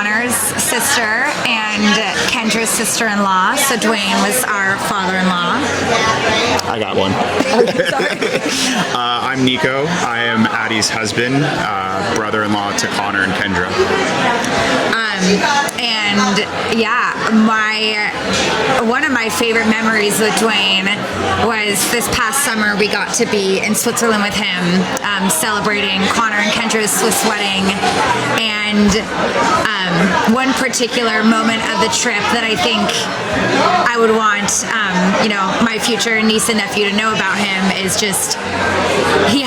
Connor's sister and Kendra's sister-in-law. So Duane was our father-in-law. I got one. I'm Nico. I am Addie's husband, brother-in-law to Connor and Kendra. And yeah, one of my favorite memories with Duane was this past summer. We got to be in Switzerland with him, celebrating Connor and Kendra's Swiss wedding. And one particular moment of the trip that I think I would want, my future niece and nephew to know about him is just he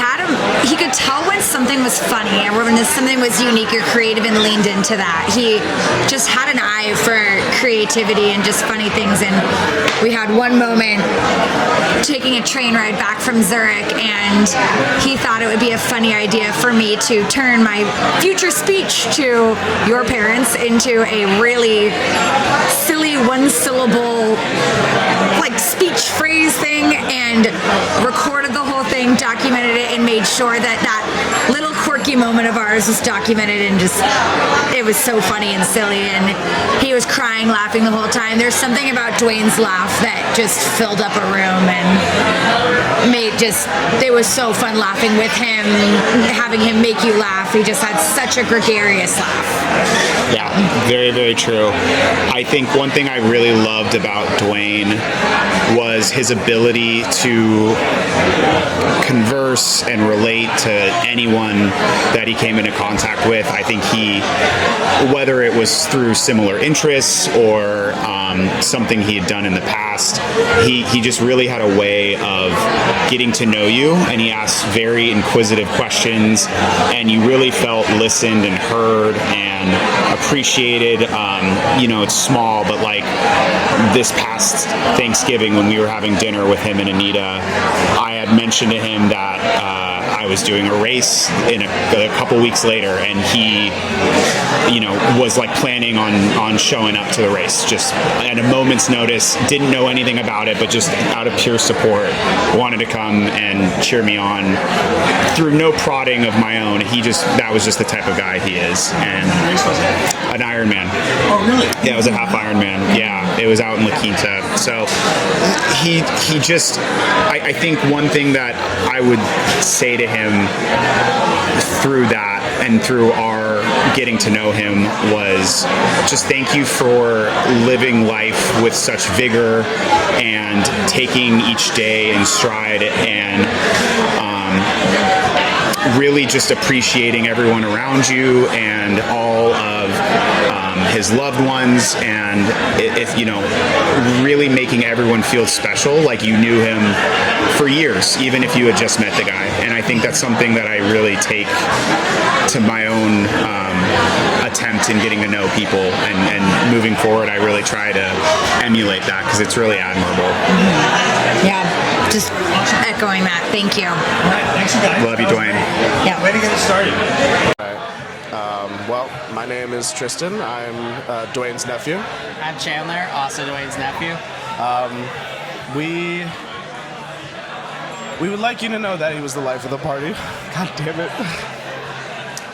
could tell when something was funny or when something was unique or creative and leaned into that. He just had an eye for creativity and just funny things. And we had one moment taking a train ride back from Zurich, and he thought it would be a funny idea for me to turn my future speech to your parents into a really silly one-syllable speech phrase thing, and recorded the whole thing, documented it, and made sure that little quirky moment of ours was documented, and just it was so funny and silly, and he was crying, laughing the whole time. There's something about Duane's laugh that just filled up a room and it was so fun laughing with him, having him make you laugh. He just had such a gregarious laugh. Yeah, very, very true. I think one thing I really loved about Duane was his ability to converse and relate to anyone that he came into contact with. I think whether it was through similar interests or something he had done in the past, he just really had a way of getting to know you, and he asked very inquisitive questions, and you really felt listened and heard and appreciated. It's small, but this past Thanksgiving when we were having dinner with him and Anita, I had mentioned to him that I was doing a race in a couple weeks later, and he was planning on showing up to the race just at a moment's notice. Didn't know anything about it, but just out of pure support wanted to come and cheer me on through no prodding of my own. That was just the type of guy he is. And what race was it? An Ironman. Oh, really? Yeah, it was a half Ironman. Yeah, it was out in La Quinta. So he just, I think one thing that I would say to him through that and through our getting to know him was just thank you for living life with such vigor and taking each day in stride, and really just appreciating everyone around you and all of his loved ones, and really making everyone feel special, like you knew him for years, even if you had just met the guy. And I think that's something that I really take to my own attempt in getting to know people, and moving forward I really try to emulate that because it's really admirable. Yeah, just echoing that. Thank you. All right, thanks you guys. Love you, Duane. Yeah. Way to get it started. Well, my name is Tristan. I'm Duane's nephew. I'm Chandler, also Duane's nephew. We would like you to know that he was the life of the party. God damn it.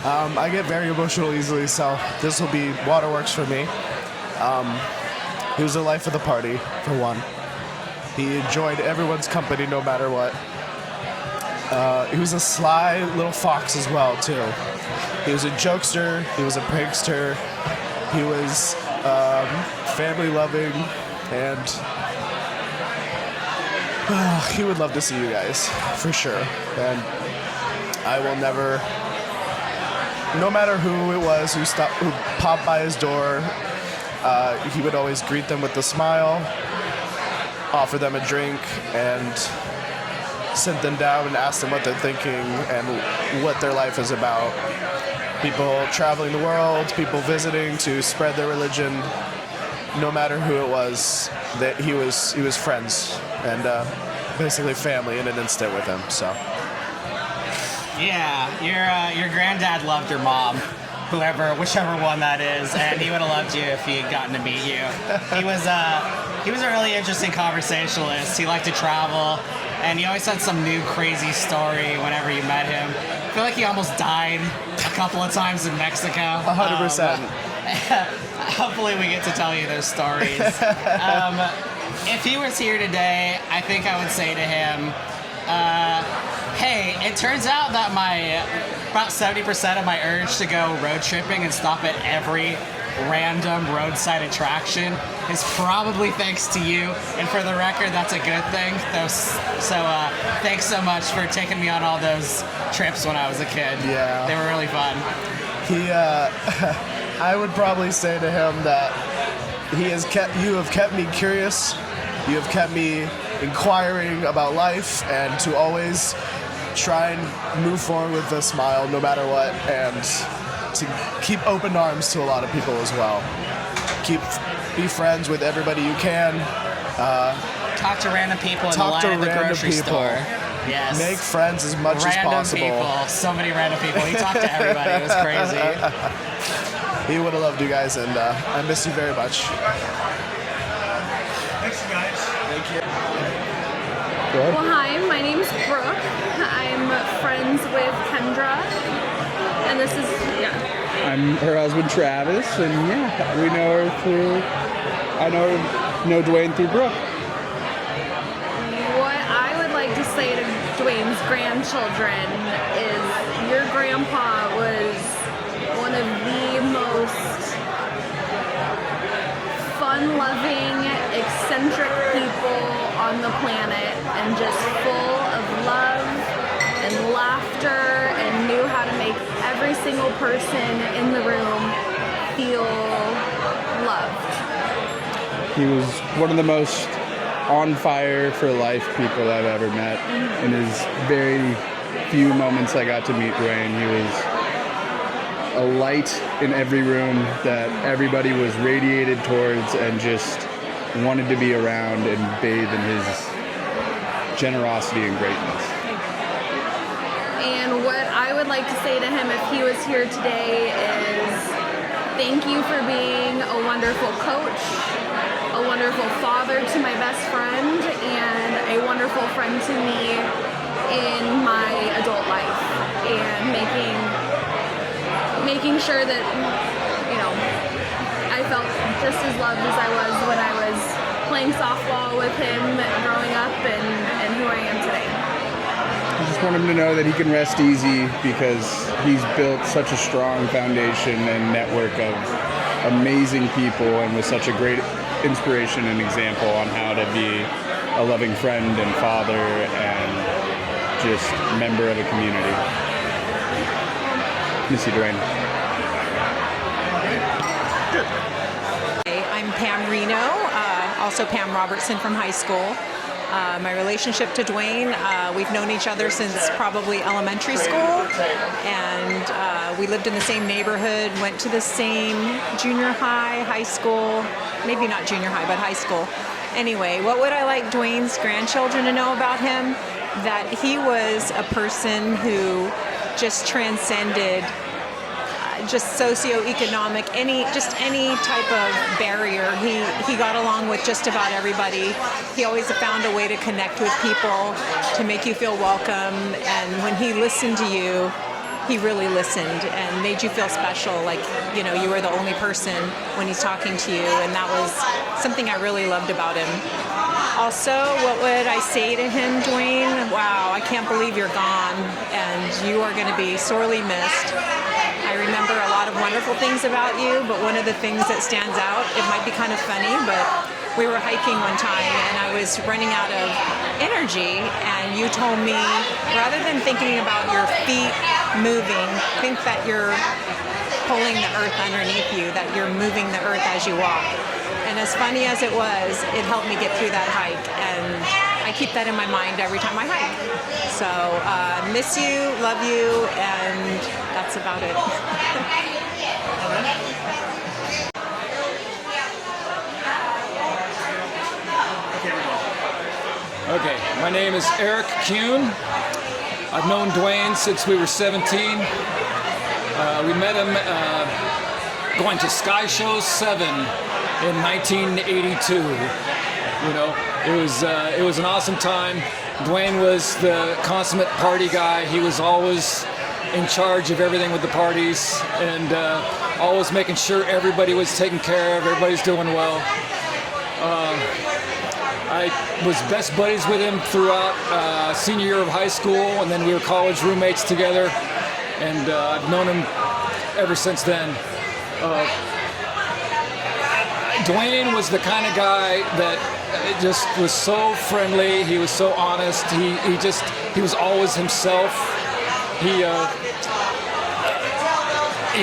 I get very emotional easily, so this will be waterworks for me. He was the life of the party, for one. He enjoyed everyone's company no matter what. He was a sly little fox as well, too. He was a jokester, he was a prankster, he was family-loving, and he would love to see you guys, for sure. And I will never, no matter who it was who popped by his door, he would always greet them with a smile, offer them a drink, and sit them down and ask them what they're thinking and what their life is about. People traveling the world, people visiting to spread their religion, no matter who it was, that he was friends and basically family in an instant with him. So yeah, your granddad loved your mom, whichever one that is, and he would have loved you if he had gotten to meet you. He was a really interesting conversationalist. He liked to travel, and he always had some new crazy story whenever you met him. I feel like he almost died a couple of times in Mexico. 100%. Hopefully we get to tell you those stories. If he was here today, I think I would say to him, hey, it turns out that about 70% of my urge to go road tripping and stop at every random roadside attraction is probably thanks to you. And for the record, that's a good thing. So thanks so much for taking me on all those trips when I was a kid. Yeah. They were really fun. I would probably say to him that you have kept me curious, you have kept me inquiring about life, and to always try and move forward with a smile no matter what, and to keep open arms to a lot of people as well. Be friends with everybody you can. Talk to random people in the line at the grocery store. Yes. Make friends as much as possible. Random people. So many random people. He talked to everybody. It was crazy. He would have loved you guys, and I miss you very much. Thanks, you guys. Thank you. Well, hi, my name's Brooke. I'm friends with Kendra, and this is, I'm her husband Travis, and yeah, we know her through. I know Duane through Brooke. what I would like to say to Duane's grandchildren is your grandpa was one of the most fun-loving, eccentric people on the planet, and just full of love and laughter, and knew how to make every single person in the room feel loved. He was one of the most on fire for life people I've ever met. In his very few moments I got to meet Duane, he was a light in every room that everybody was radiated towards and just wanted to be around and bathe in his generosity and greatness. And what I would like to say to him if he was here today is thank you for being a wonderful coach, a wonderful father to my best friend, and a wonderful friend to me in my adult life, and making sure that, I felt just as loved as I was when I was playing softball with him growing up, and who I am today. I just want him to know that he can rest easy because he's built such a strong foundation and network of amazing people, and was such a great inspiration and example on how to be a loving friend and father and just member of a community. Miss you, Duane. I'm Pam Reno, also Pam Robertson from high school. My relationship to Duane, we've known each other since probably elementary school, and we lived in the same neighborhood, went to the same junior high school, maybe not junior high, but high school. Anyway, what would I like Duane's grandchildren to know about him? That he was a person who just transcended just socioeconomic, any type of barrier. He got along with just about everybody. He always found a way to connect with people, to make you feel welcome, and when he listened to you, he really listened and made you feel special, like, you were the only person when he's talking to you, and that was something I really loved about him. Also, what would I say to him, Duane? Wow, I can't believe you're gone, and you are going to be sorely missed. I remember a lot of wonderful things about you, but one of the things that stands out, it might be kind of funny, but we were hiking one time and I was running out of energy, and you told me, rather than thinking about your feet moving, think that you're pulling the earth underneath you, that you're moving the earth as you walk. And as funny as it was, it helped me get through that hike, and I keep that in my mind every time I hike. So, miss you, love you, and that's about it. Okay, my name is Eric Kuhn. I've known Duane since we were 17. We met him going to Sky Show 7 in 1982. It was an awesome time. Duane was the consummate party guy. He was always in charge of everything with the parties, and always making sure everybody was taken care of, everybody's doing well. I was best buddies with him throughout senior year of high school, and then we were college roommates together, and I've known him ever since then. Duane was the kind of guy that just was so friendly. He was so honest. He was always himself. He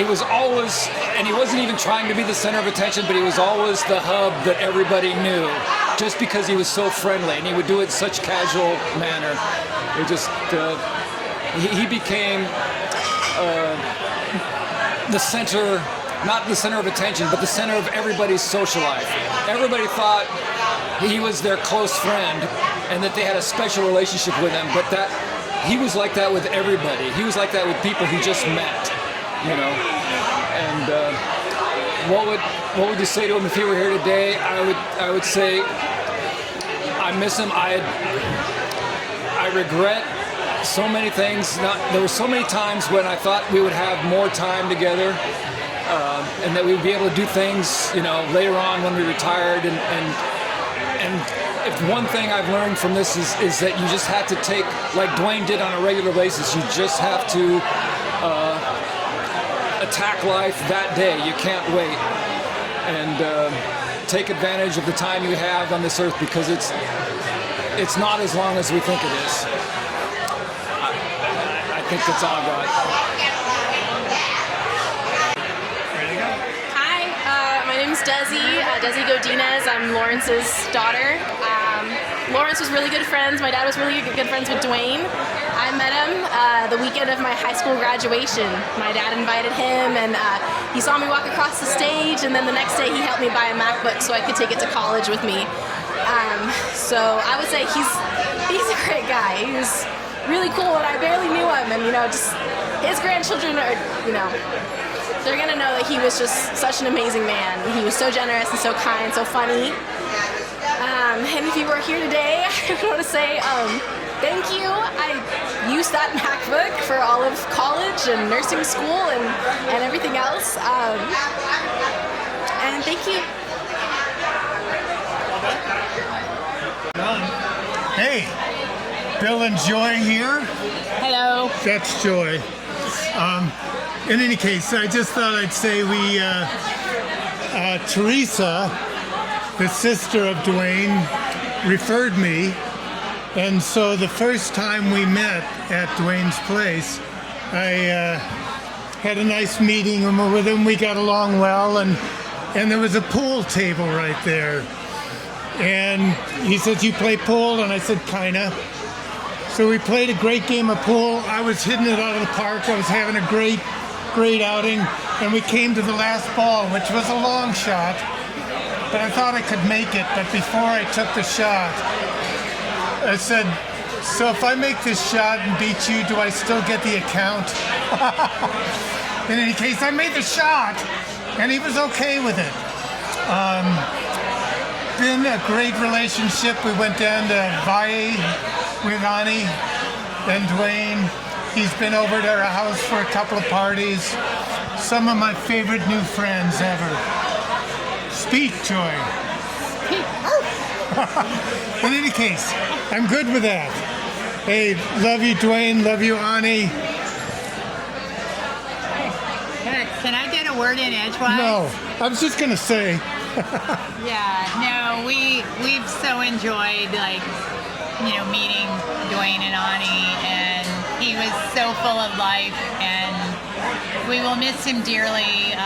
was always, and he wasn't even trying to be the center of attention, but he was always the hub that everybody knew, just because he was so friendly, and he would do it in such casual manner. It just, he became the center, not the center of attention, but the center of everybody's social life. Everybody thought he was their close friend and that they had a special relationship with him, but that he was like that with everybody. He was like that with people he just met, you know. And what would you say to him if he were here today? I would say I miss him. I regret so many things. There were so many times when I thought we would have more time together, and that we would be able to do things, you know, later on when we retired. And if one thing I've learned from this is that you just have to take, like Duane did on a regular basis, you just have to attack life that day. You can't wait, and take advantage of the time you have on this earth, because it's not as long as we think it is. I think that's all I got. Hi, my name's Desi Godinez. I'm Lawrence's daughter. Lawrence was really good friends. My dad was really good friends with Duane. I met him the weekend of my high school graduation. My dad invited him, and he saw me walk across the stage, and then the next day he helped me buy a MacBook so I could take it to college with me. So I would say he's a great guy. He was really cool, and I barely knew him, and you know, just his grandchildren are, you know, they're gonna know that he was just such an amazing man. He was so generous and so kind, so funny. And if you were here today, I want to say thank you. I used that MacBook for all of college and nursing school and everything else. And thank you. Hey, Bill and Joy here. Hello. That's Joy. In any case, I just thought I'd say Teresa, the sister of Duane, referred me, and so the first time we met at Duane's place, I had a nice meeting with him. We got along well, and there was a pool table right there. And he said, "You play pool?" And I said, "Kinda." So we played a great game of pool. I was hitting it out of the park. I was having a great outing. And we came to the last ball, which was a long shot. But I thought I could make it. But before I took the shot, I said, "So if I make this shot and beat you, do I still get the account?" In any case, I made the shot, and he was okay with it. Been a great relationship. We went down to Hawaii with Ani and Duane. He's been over to our house for a couple of parties. Some of my favorite new friends ever. Speak, Joy. In any case, I'm good with that. Hey, love you, Duane. Love you, Ani. Can I get a word in edgewise? No, I was just gonna say. Yeah, no, we've so enjoyed, like, you know, meeting Duane and Ani, and he was so full of life, and we will miss him dearly.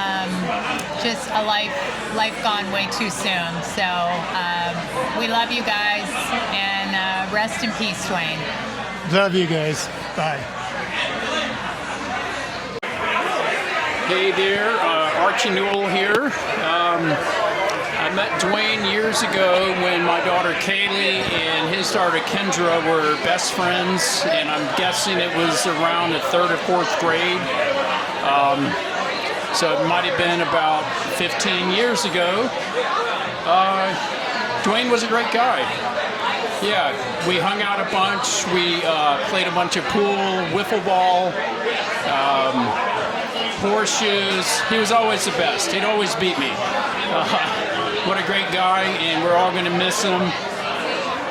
Just a life gone way too soon. So we love you guys, and rest in peace, Duane. Love you guys. Bye. Hey there, Archie Newell here. I met Duane years ago when my daughter Kaylee and his daughter Kendra were best friends, and I'm guessing it was around the 3rd or 4th grade. So it might have been about 15 years ago. Duane was a great guy. Yeah, we hung out a bunch. We played a bunch of pool, wiffle ball. horseshoes. He was always the best. He'd always beat me. What a great guy, and we're all going to miss him.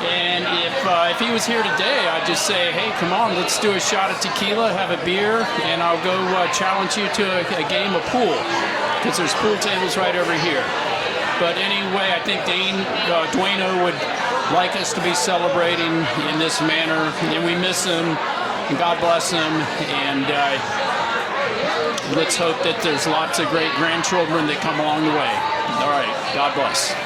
And if he was here today, I'd just say, hey, come on, let's do a shot of tequila, have a beer, and I'll go challenge you to a game of pool, because there's pool tables right over here. But anyway, I think Duane would like us to be celebrating in this manner, and we miss him, and God bless him, and let's hope that there's lots of great grandchildren that come along the way. All right, God bless.